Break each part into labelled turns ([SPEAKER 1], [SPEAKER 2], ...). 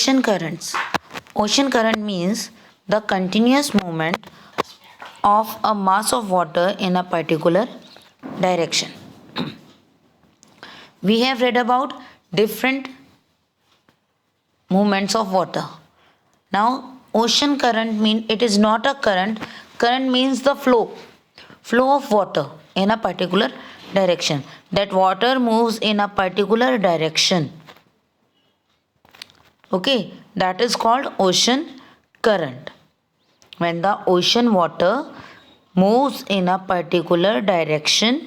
[SPEAKER 1] Ocean currents. Ocean current means the continuous movement of a mass of water in a particular direction. We have read about different movements of water. Now, ocean current means it is not a current. Current means the flow of water in a particular direction. That water moves in a particular direction. Okay, that is called ocean current. When the ocean water moves in a particular direction,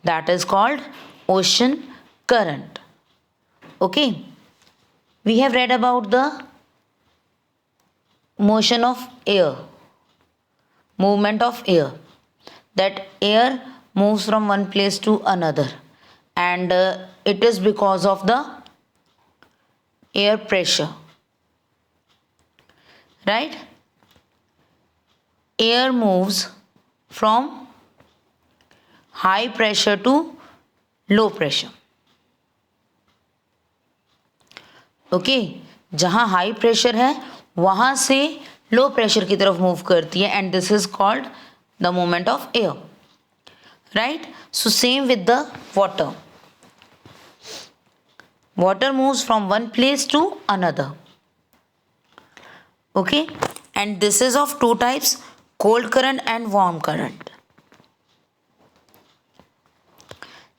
[SPEAKER 1] that is called ocean current. Okay, we have read about the motion of air, movement of air, that air moves from one place to another, and it is because of the air pressure, right? Air moves from high pressure to low pressure. Okay जहाँ high pressure है वहाँ से low pressure की तरफ move करती है, and this is called the movement of air, right? So same with the water. Water moves from one place to another. Okay, and this is of two types, cold current and warm current.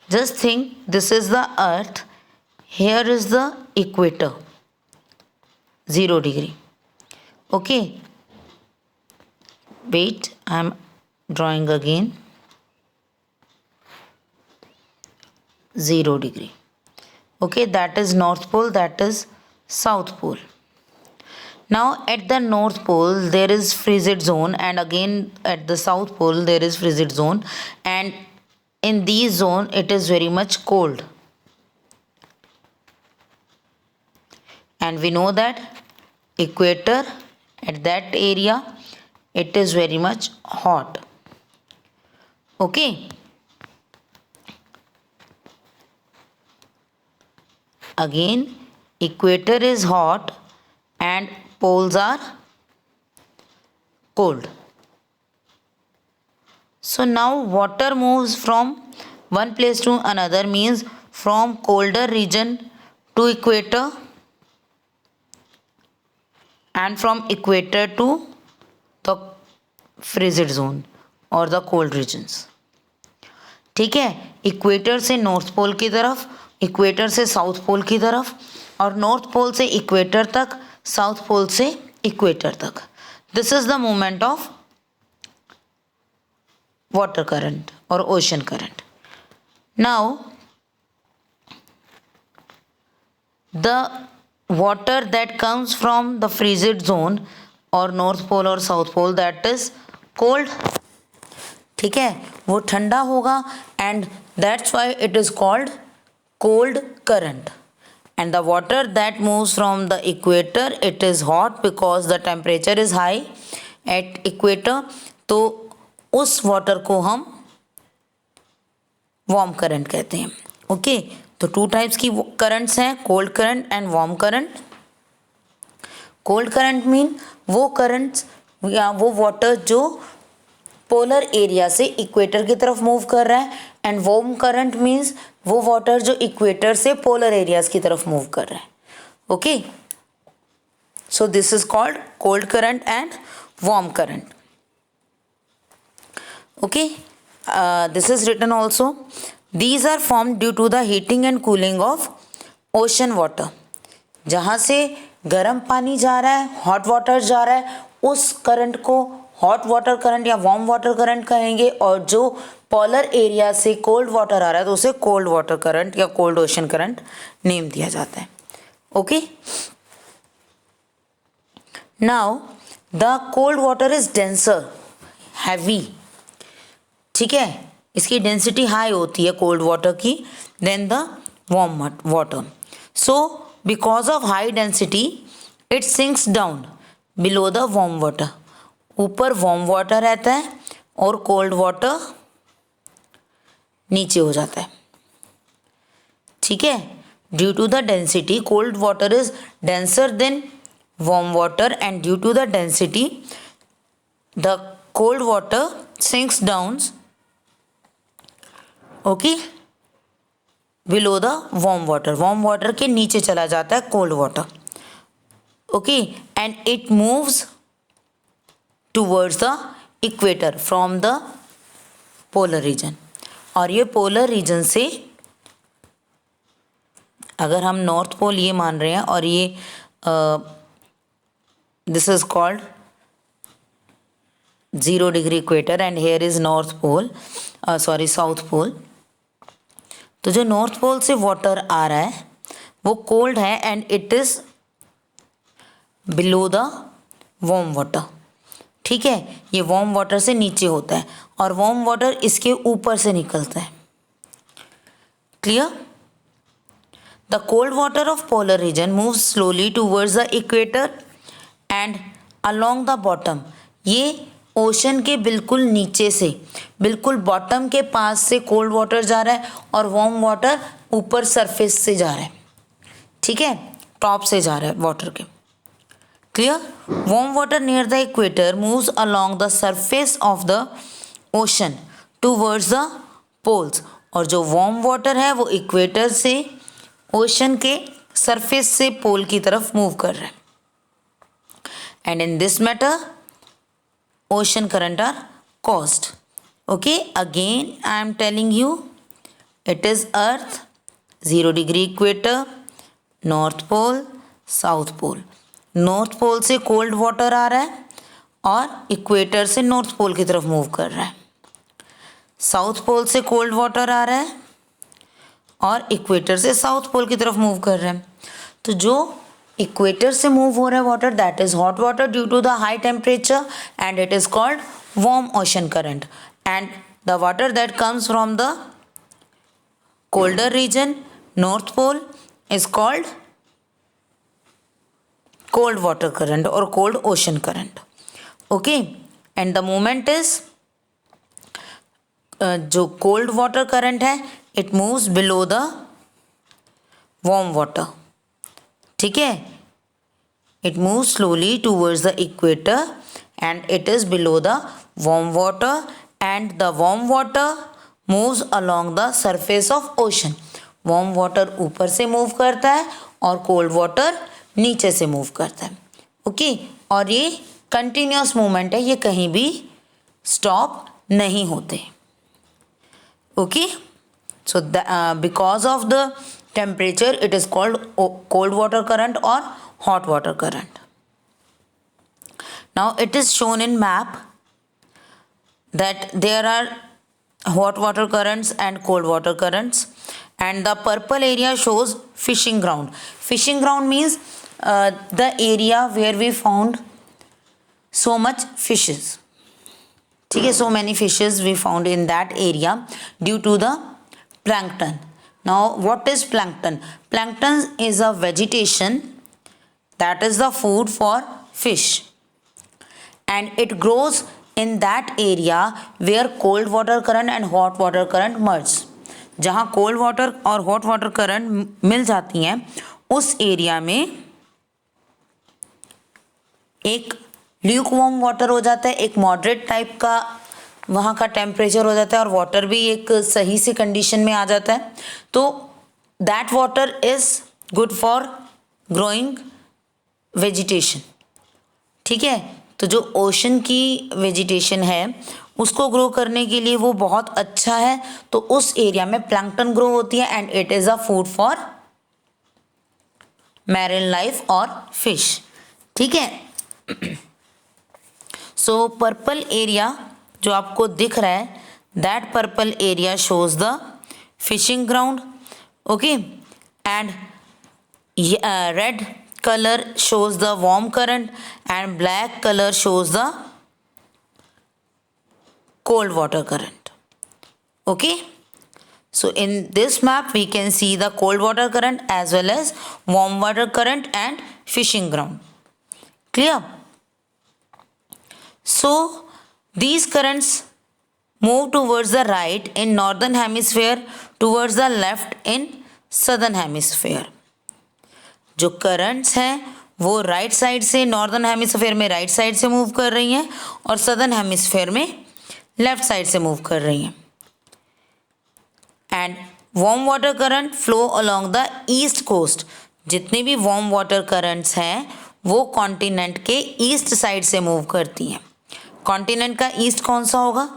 [SPEAKER 1] Just think, this is the earth, here is the equator, 0 degree. Okay, wait, I am drawing again. 0 degree. Okay, that is North Pole, that is South Pole. Now at the North Pole there is frigid zone, and again at the South Pole there is frigid zone, and in these zone it is very much cold. And we know that equator, at that area it is very much hot. Okay. Again, equator is hot and poles are cold. So now water moves from one place to another, means from colder region to equator, and from equator to the frigid zone और the cold regions. ठीक है, equator से north pole की तरफ, equator से south pole की तरफ, और नॉर्थ पोल से इक्वेटर तक, साउथ पोल से इक्वेटर तक. This is the movement of water current और ocean current. Now the water that comes from the frigid zone और नॉर्थ पोल और south pole, that is cold. ठीक है, वो ठंडा होगा, and that's why it is called cold current. And the water that moves from the equator, it is hot because the temperature is high at equator. तो उस water को हम warm current कहते हैं. ओके, तो टू टाइप्स की currents हैं, cold current and warm current. Cold current mean वो करंट्स या वो वाटर जो पोलर एरिया से इक्वेटर की तरफ मूव कर रहा है, एंड वार्म करंट मीन्स वो वाटर जो इक्वेटर से पोलर एरियाज की तरफ मूव कर रहा है. Okay, so this is called cold current and warm current. Okay, this is written also, these are formed due to the heating and cooling of ocean water. जहाँ से गर्म पानी जा रहा है, हॉट वाटर जा रहा है, उस करंट को हॉट वाटर करंट या वार्म वाटर करंट कहेंगे, और जो पोलर एरिया से कोल्ड वाटर आ रहा है तो उसे कोल्ड वाटर करंट या कोल्ड ओशन करंट नेम दिया जाता है. Okay, now the cold water is denser, heavy. ठीक है, इसकी डेंसिटी हाई होती है कोल्ड वाटर की than the warm water. So because of high density it sinks down below the warm water. ऊपर वार्म वाटर रहता है और कोल्ड वाटर नीचे हो जाता है. ठीक है, due to the density, cold water is denser than warm water, and due to the density the cold water sinks down, okay, below the warm water. warm water के नीचे चला जाता है cold water, okay, and it moves towards the equator from the polar region. और ये polar region से, अगर हम नॉर्थ पोल ये मान रहे हैं और ये this is called 0 degree equator and here is north pole, sorry south pole, तो जो नॉर्थ पोल से वाटर आ रहा है वो कोल्ड है and it is below the warm water, ठीक है, ये वार्म वाटर से नीचे होता है और वार्म वाटर इसके ऊपर से निकलता है, clear. The cold water of polar region moves slowly towards the equator and along the bottom. ये ओशन के बिल्कुल नीचे से, बिल्कुल बॉटम के पास से कोल्ड वाटर जा रहा है और वार्म वाटर ऊपर सरफेस से जा रहा है, ठीक है, टॉप से जा रहा है वाटर के, clear. Warm water near the equator moves along the surface of the ocean towards the poles, और जो वार्म वाटर है वो इक्वेटर से ओशन के सरफेस से पोल की तरफ मूव कर रहा है। And in this matter ocean current are caused, okay, again I am telling you it is earth, 0 degree equator, north pole, south pole. North pole से कोल्ड वाटर आ रहा है और इक्वेटर से नॉर्थ पोल की तरफ मूव कर रहा है, साउथ पोल से कोल्ड वाटर आ रहा है और इक्वेटर से साउथ पोल की तरफ मूव कर रहे हैं। तो जो इक्वेटर से मूव हो रहा है water, that is hot water due to the high temperature and it is called warm ocean current, and the water that comes from the colder region north pole is called cold water current और cold ocean current, okay. And the moment is, जो cold water current है it moves below the warm water, ठीक है, it move slowly towards the equator and it is below the warm water and the warm water moves along the surface of ocean. Warm water ऊपर से move करता है और cold water नीचे से move करता है, ओके, और ये कंटिन्यूस मूवमेंट है, ये कहीं भी स्टॉप नहीं होते, okay. So because of the temperature it is called cold water current or hot water current. Now it is shown in map that there are hot water currents and cold water currents, and the purple area shows fishing ground. Fishing ground means the area where we found so much fishes, ठीक है, so many fishes we found in that area due to the plankton. Now what is plankton? Plankton is a vegetation that is the food for fish, and it grows in that area where cold water current and hot water current merge. जहाँ cold water और hot water current मिल जाती हैं उस area में एक lukewarm water हो जाता है, एक मॉडरेट टाइप का वहाँ का टेम्परेचर हो जाता है और वाटर भी एक सही से कंडीशन में आ जाता है, तो that water is good for growing vegetation, ठीक है। तो जो ओशन की वेजिटेशन है उसको ग्रो करने के लिए वो बहुत अच्छा है, तो उस एरिया में प्लैंक्टन ग्रो होती है and it is a food for marine life और फिश, ठीक है। सो पर्पल एरिया जो आपको दिख रहा है, that purple area shows the fishing ground, okay, and red color shows the warm current and black color shows the cold water current. Okay, so in this map we can see the cold water current as well as warm water current and fishing ground. Clear? So these currents move towards the right in northern hemisphere, towards the left in southern hemisphere. जो currents हैं वो right side से northern hemisphere में right side से move कर रही हैं और सदर्न हेमिस्फेयर में लेफ्ट साइड से मूव कर रही हैं। And warm water current flow along the east coast. जितने भी वार्म वाटर करंट्स हैं वो कॉन्टिनेंट के ईस्ट साइड से मूव करती हैं। कॉन्टिनेंट का ईस्ट कौन सा होगा?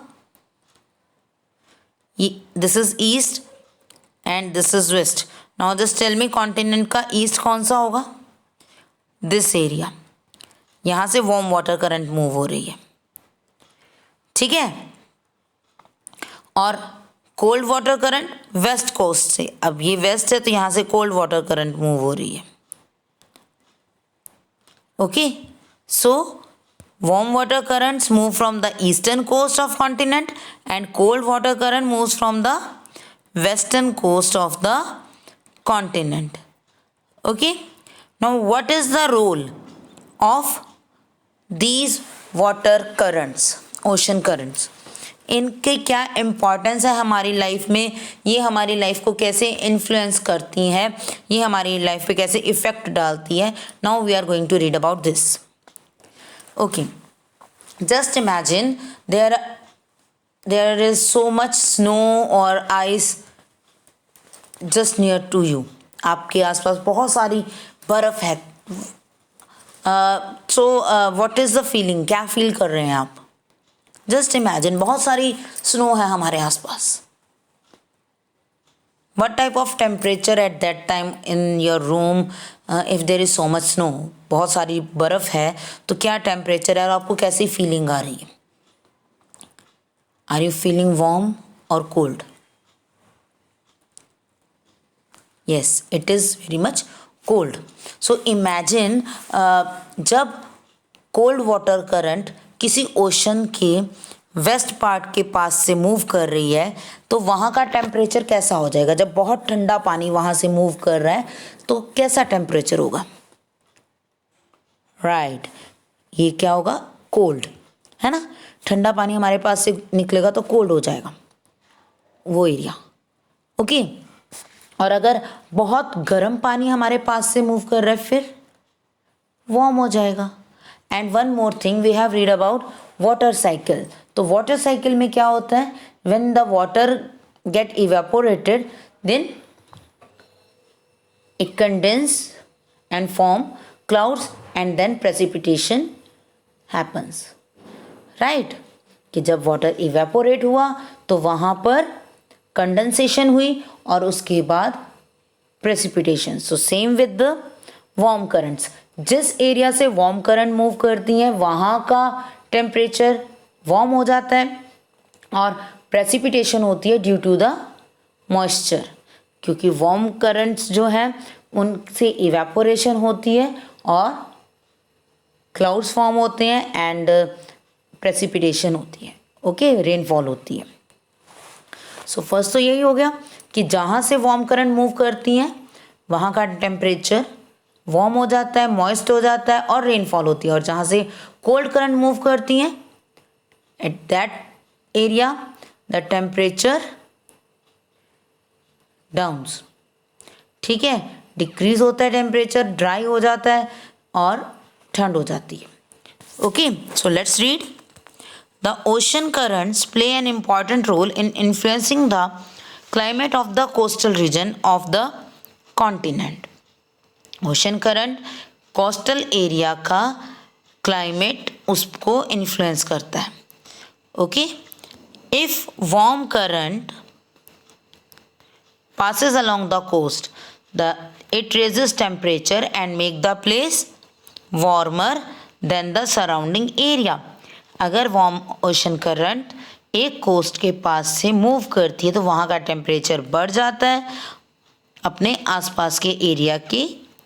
[SPEAKER 1] This is east and this is west. Now just tell me continent का ईस्ट कौन सा होगा? This area. यहाँ से वार्म वाटर करंट मूव हो रही है, ठीक है। और cold water current west coast से, अब ये वेस्ट है तो यहाँ से कोल्ड वाटर करंट मूव हो रही है। Okay, so warm water currents move from the eastern coast of continent and cold water current moves from the western coast of the continent. Okay, now what is the role of these water currents, ocean currents? इनके क्या importance है हमारी life में, ये हमारी life को कैसे influence करती हैं, ये हमारी लाइफ पे कैसे इफ़ेक्ट डालती है। Now we are going to read about this. Okay, just imagine there is so much snow or ice just near to you. आपके आसपास बहुत सारी बर्फ है। So what is the feeling? क्या फील कर रहे हैं आप? Just imagine बहुत सारी स्नो है हमारे आसपास। What type of temperature at that time in your room if there is so much snow? बहुत सारी बर्फ़ है तो क्या टेम्परेचर है और आपको कैसी फीलिंग आ रही है? आर यू फीलिंग वार्म और cold? Yes, it is very much cold. So imagine जब कोल्ड वाटर करंट किसी ओशन के वेस्ट पार्ट के पास से मूव कर रही है तो वहाँ का टेम्परेचर कैसा हो जाएगा? जब बहुत ठंडा पानी वहाँ से मूव कर रहा है तो कैसा टेम्परेचर होगा? राइट, ये क्या होगा? कोल्ड, है ना। ठंडा पानी हमारे पास से निकलेगा तो कोल्ड हो जाएगा वो एरिया। ओके, और अगर बहुत गर्म पानी हमारे पास से मूव कर रहा है फिर वार्म हो जाएगा। And one more thing we have read about water cycle. तो वाटर साइकिल में क्या होता है? When the water get evaporated then it condense and form clouds and then precipitation happens. Right, कि जब वाटर इवेपोरेट हुआ तो वहाँ पर कंडेंसेशन हुई और उसके बाद precipitation. So same with the warm currents. जिस एरिया से वार्म करंट मूव करती हैं वहाँ का टेम्परेचर वार्म हो जाता है और प्रेसिपिटेशन होती है ड्यू टू द मॉइस्चर, क्योंकि वार्म करंट्स जो हैं उनसे इवेपोरेशन होती है और क्लाउड्स फॉर्म होते हैं एंड प्रेसिपिटेशन होती है। ओके, रेनफॉल होती है। सो फर्स्ट तो यही हो गया कि जहाँ से वार्म करंट मूव करती हैं वहाँ का टेम्परेचर वार्म हो जाता है, मॉइस्ट हो जाता है और रेनफॉल होती है। और जहाँ से कोल्ड करंट मूव करती हैं at that area the temperature downs. ठीक है, डिक्रीज होता है टेम्परेचर, ड्राई हो जाता है और ठंड हो जाती है। Okay, so let's read. The ocean currents play an important role in influencing the climate of the coastal region of the continent. Ocean current coastal area का क्लाइमेट उसको इन्फ्लुएंस करता है। Okay, if warm current passes along the coast, it raises temperature and make the place warmer than the surrounding area. अगर warm ocean current एक coast के पास से move करती है तो वहाँ का टेम्परेचर बढ़ जाता है अपने आसपास के एरिया के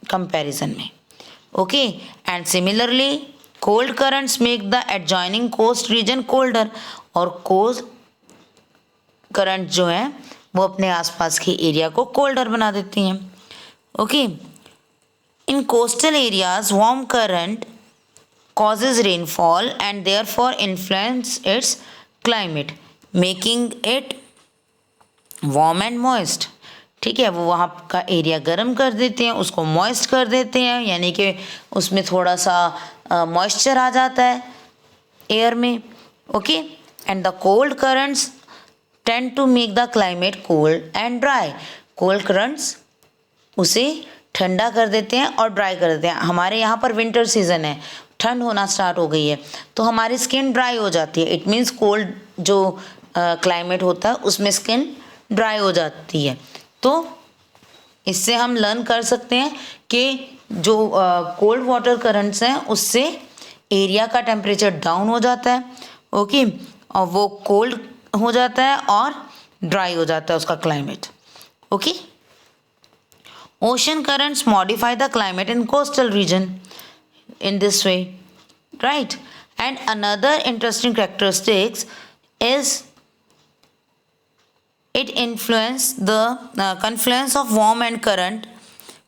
[SPEAKER 1] कंपैरिजन में। Okay, and similarly cold currents make the adjoining coast region colder. और कोल्ड करंट जो है वो अपने आसपास के एरिया को कोल्डर बना देती हैं। Okay, in coastal areas warm current causes rainfall and therefore influence its climate, making it warm and moist. ठीक है, वो वहाँ का एरिया गर्म कर देते हैं, उसको मॉइस्ट कर देते हैं, यानी कि उसमें थोड़ा सा मॉइस्चर आ जाता है एयर में. Okay, and the cold currents tend to make the climate cold and dry. Cold currents उसे ठंडा कर देते हैं और ड्राई कर देते हैं. हमारे यहाँ पर विंटर सीजन है, ठंड होना स्टार्ट हो गई है, तो हमारी स्किन ड्राई हो जाती है. इट मीन्स कोल्ड जो क्लाइमेट होता है उसमें स्किन ड्राई हो जाती है. तो इससे हम लर्न कर सकते हैं कि जो कोल्ड वाटर करंट्स हैं उससे एरिया का टेम्परेचर डाउन हो जाता है. ओके, और वो कोल्ड हो जाता है और ड्राई हो जाता है उसका climate. Okay, ocean currents modify the climate in coastal region in this way, right? And another interesting characteristics is it influence the confluence of warm and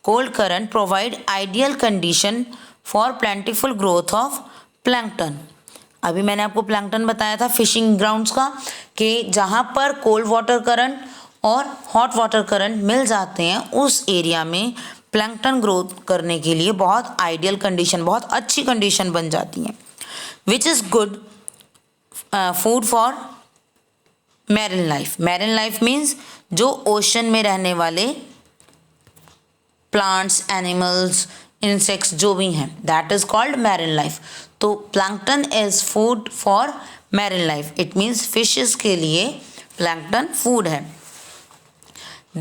[SPEAKER 1] cold current provide ideal condition for plentiful growth of plankton. अभी मैंने आपको plankton बताया था fishing grounds का, कि जहाँ पर cold water current और हॉट वाटर करंट मिल जाते हैं उस एरिया में प्लैंकटन ग्रोथ करने के लिए बहुत आइडियल कंडीशन, बहुत अच्छी कंडीशन बन जाती हैं. Which is good food for marine life. Marine life means जो ओशन में रहने वाले प्लांट्स, एनिमल्स, इंसेक्ट्स जो भी हैं, that is called marine life. तो plankton is food for marine life. It means fishes के लिए प्लैंकटन फूड है.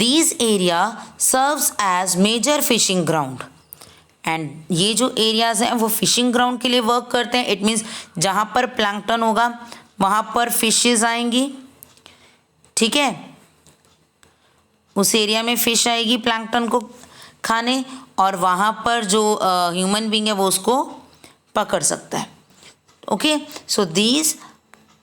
[SPEAKER 1] These area serves as major fishing ground. And ये जो एरियाज हैं वो फिशिंग ग्राउंड के लिए वर्क करते हैं. इट मीन्स जहाँ पर प्लैंकटन होगा वहाँ पर फिशेज आएंगी. ठीक है, उस एरिया में फिश आएगी प्लैंकटन को खाने, और वहाँ पर जो ह्यूमन बीइंग है वो उसको पकड़ सकता है. Okay, so these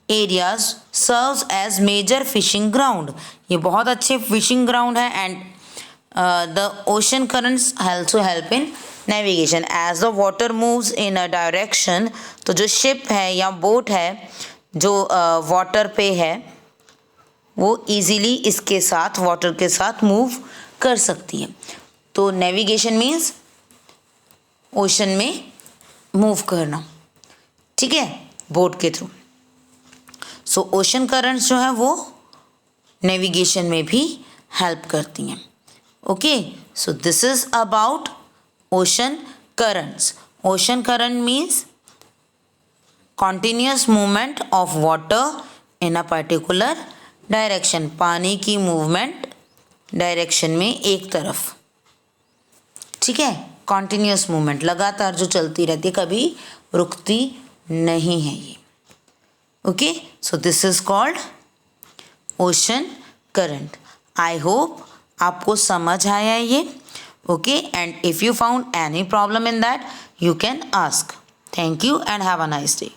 [SPEAKER 1] areas serves as major fishing ground. ये बहुत अच्छे फिशिंग ग्राउंड है. And the ocean currents also help in navigation as the water moves in a direction. तो जो शिप है या बोट है जो वाटर पे है वो इजीली इसके साथ, वाटर के साथ मूव कर सकती है. तो नेविगेशन मीन्स ओशन में मूव करना. ठीक है, बोट के थ्रू. सो ओशन करंट्स जो है वो नेविगेशन में भी हेल्प करती हैं. Okay, so this is about ocean currents. Ocean current means continuous movement of water in a particular direction. पानी की मूवमेंट डायरेक्शन में एक तरफ. ठीक है, कॉन्टिन्यूस मूवमेंट लगातार जो चलती रहती है, कभी रुकती नहीं है ये. Okay, so this is called ocean current. I hope आपको समझ आया ये. Okay, and if you found any problem in that, you can ask. Thank you and have a nice day.